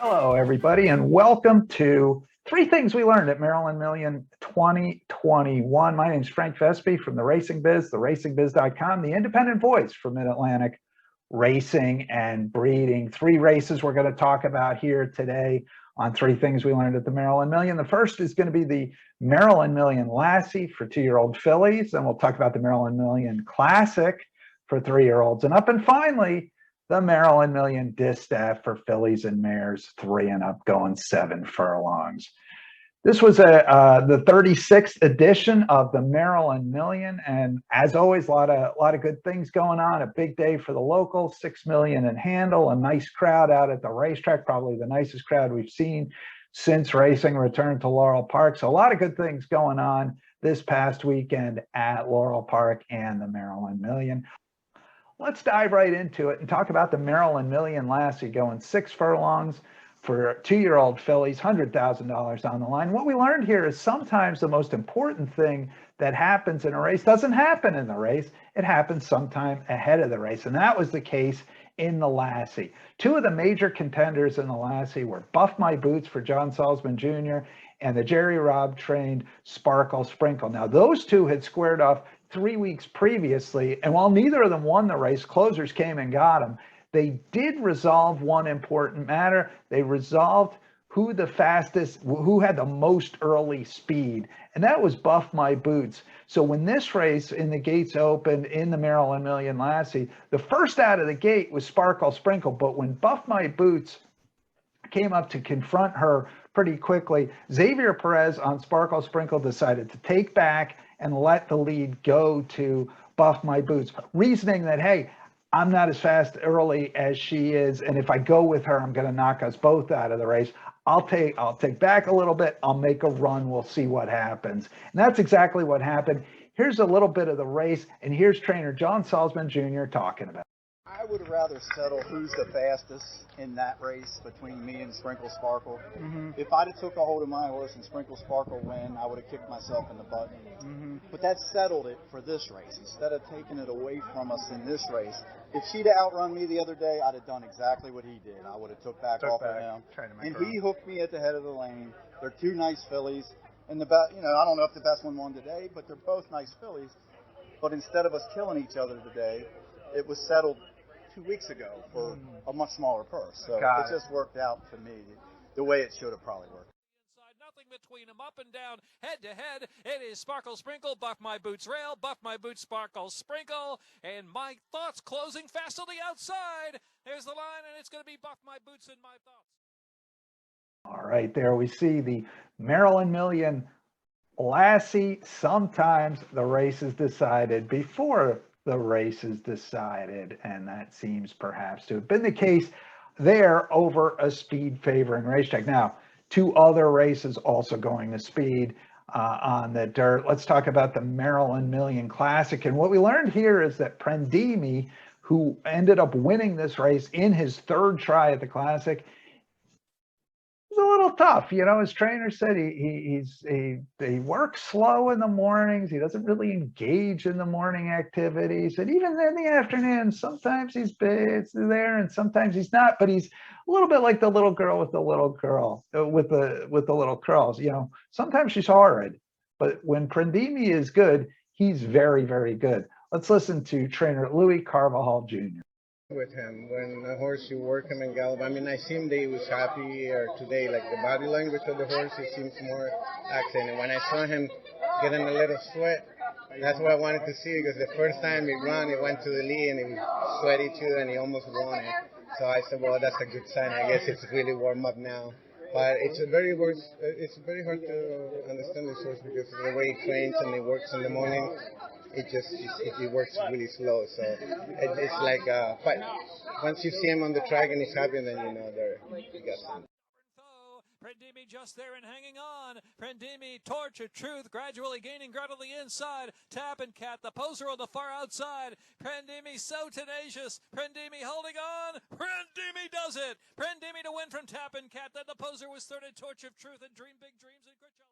Hello, everybody, and welcome to Three Things We Learned at Maryland Million 2021. My name is Frank Vespi from the Racing Biz, theracingbiz.com, the independent voice for Mid-Atlantic racing and breeding. Three races we're going to talk about here today on Three Things We Learned at the Maryland Million. The first is going to be the Maryland Million Lassie for 2-year-old fillies. Then we'll talk about the Maryland Million Classic for 3-year-olds and up. And finally, the Maryland Million Distaff for fillies and mares 3 and up, going 7 furlongs. This was the 36th edition of the Maryland Million, and as always, a lot of good things going on. A big day for the locals, 6 million in handle, a nice crowd out at the racetrack, probably the nicest crowd we've seen since racing returned to Laurel Park. So a lot of good things going on this past weekend at Laurel Park and the Maryland Million. Let's dive right into it and talk about the Maryland Million Lassie, going 6 furlongs for 2-year-old fillies, $100,000 on the line. What we learned here is sometimes the most important thing that happens in a race doesn't happen in the race. It happens sometime ahead of the race, and that was the case in the Lassie. Two of the major contenders in the Lassie were Buff My Boots for John Salzman Jr. and the Jerry Robb trained Sparkle Sprinkle. Now, those two had squared off 3 weeks previously, and while neither of them won the race, closers came and got them. They did resolve one important matter. They resolved who the fastest, who had the most early speed, and that was Buff My Boots. So when this race in the gates opened in the Maryland Million Lassie, the first out of the gate was Sparkle Sprinkle, but when Buff My Boots came up to confront her pretty quickly, Xavier Perez on Sparkle Sprinkle decided to take back and let the lead go to Buff My Boots, reasoning that, hey, I'm not as fast early as she is, and if I go with her, I'm going to knock us both out of the race. I'll take back a little bit. I'll make a run. We'll see what happens. And that's exactly what happened. Here's a little bit of the race, and here's trainer John Salzman Jr. talking about it. I would rather settle who's the fastest in that race between me and Sprinkle Sparkle. If I'd have took a hold of my horse and Sprinkle Sparkle win, I would have kicked myself in the butt. But that settled it for this race. Instead of taking it away from us in this race, if she'd have outrun me the other day, I'd have done exactly what he did. I would have took back off of him. And he hooked me at the head of the lane. They're two nice fillies. And the best, I don't know if the best one won today, but they're both nice fillies. But instead of us killing each other today, it was settled 2 weeks ago for a much smaller purse. So it just worked out to me the way it should have probably worked. Nothing between them, up and down, head to head. It is Sparkle Sprinkle, Buff My Boots Rail, Buff My Boots Sparkle Sprinkle, and My Thoughts closing fast on the outside. There's the line, and it's going to be Buff My Boots and My Thoughts. All right, there we see the Maryland Million Lassie. Sometimes the race is decided before the race is decided, and that seems perhaps to have been the case there over a speed favoring racetrack. Now, 2 other races also going to speed on the dirt. Let's talk about the Maryland Million Classic. And what we learned here is that Prendimi, who ended up winning this race in his 3rd try at the Classic, a little tough. His trainer said he works slow in the mornings. He doesn't really engage in the morning activities, and even in the afternoon, sometimes he's there and sometimes he's not. But he's a little bit like the little girl with the little little curls. Sometimes she's horrid, but when Prendimi is good, he's very, very good. Let's listen to trainer Louis Carvajal Jr. With him when the horse, you work him and gallop. I mean, I seen that he was happy, or today, like the body language of the horse, it seems more accent. And when I saw him getting a little sweat, that's what I wanted to see, because the first time he ran, he went to the lead and he was sweaty too, and he almost won it. So I said, well, that's a good sign. I guess it's really warm up now. But it's very hard to understand this horse, because of the way he trains and he works in the morning. It works really slow, so it's like but once you see him on the track and he's happy, then you know he got something. Prendimi just there and hanging on. Prendimi, Torch of Truth, gradually gaining ground on the inside. Tap and Cat, the poser on the far outside. Prendimi so tenacious. Prendimi holding on. Prendimi does it. Prendimi to win from Tap and Cat. Then the poser was third in Torch of Truth and Dream Big Dreams and Coachella.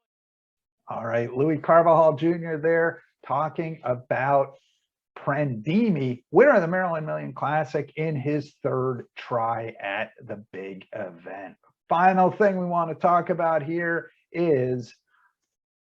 All right, Louis Carvajal Jr. there talking about Prendimi, winner of the Maryland Million Classic in his 3rd try at the big event. final thing we want to talk about here is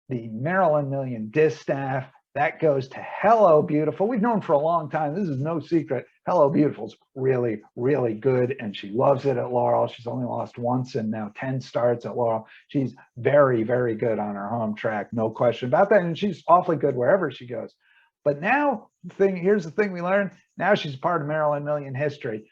the Maryland Million Distaff. That goes to Hello Beautiful. We've known for a long time. This is no secret. Hello Beautiful's really, really good, and she loves it at Laurel. She's only lost once and now 10 starts at Laurel. She's very, very good on her home track. No question about that. And she's awfully good wherever she goes. But now, here's the thing we learned. Now she's part of Maryland Million history.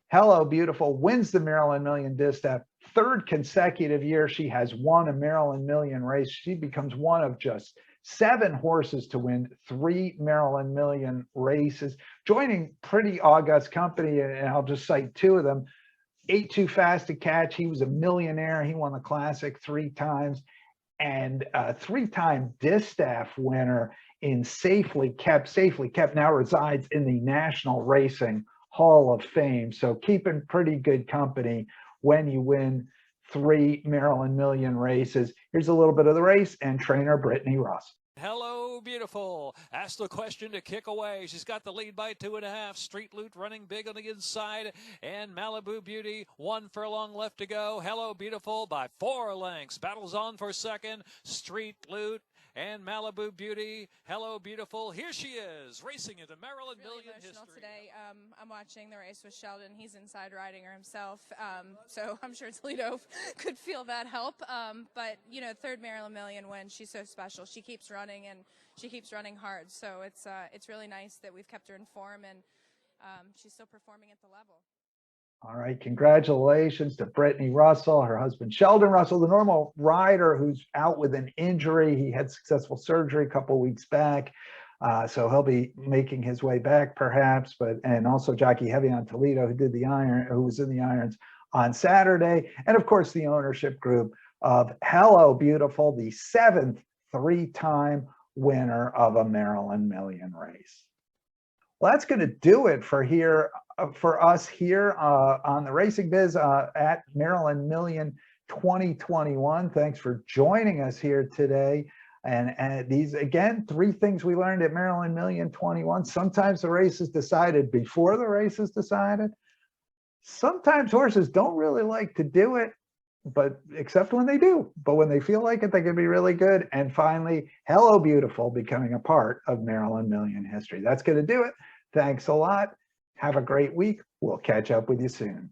Hello Beautiful wins the Maryland Million Distaff. Third consecutive year she has won a Maryland Million race. She becomes one of just 7 horses to win 3 Maryland Million races, joining pretty august company, and I'll just cite 2 of them. 8 Too Fast to Catch, he was a millionaire. He won the Classic 3 times, and a 3-time Distaff winner in Safely Kept. Now resides in the National Racing Hall of Fame. So keeping pretty good company when you win 3 Maryland Million races. Here's a little bit of the race and trainer Brittany Russell. Hello Beautiful asked the question to kick away. She's got the lead by 2.5. Street Loot running big on the inside, and Malibu Beauty 1 furlong left to go. Hello Beautiful by 4 lengths. Battles on for second. Street Loot and Malibu Beauty. Hello Beautiful. Here she is, racing into Maryland Really Million emotional history. today. I'm watching the race with Sheldon. He's inside riding her himself, so I'm sure Toledo could feel that help. But you know, 3rd Maryland Million win. She's so special. She keeps running and she keeps running hard. So it's really nice that we've kept her in form, and she's still performing at the level. All right, congratulations to Brittany Russell, her husband Sheldon Russell, the normal rider who's out with an injury. He had successful surgery a couple of weeks back, so he'll be making his way back perhaps. And also jockey Heavy on Toledo, who was in the irons on Saturday, and of course the ownership group of Hello Beautiful, the 7th 3-time winner of a Maryland Million race. Well, that's going to do it for us here on the Racing Biz at Maryland Million 2021. Thanks for joining us here today. And these, again, 3 things we learned at Maryland Million 21. Sometimes the race is decided before the race is decided. Sometimes horses don't really like to do it, but except when they do. But when they feel like it, they can be really good. And finally, Hello Beautiful becoming a part of Maryland Million history. That's going to do it. Thanks a lot. Have a great week. We'll catch up with you soon.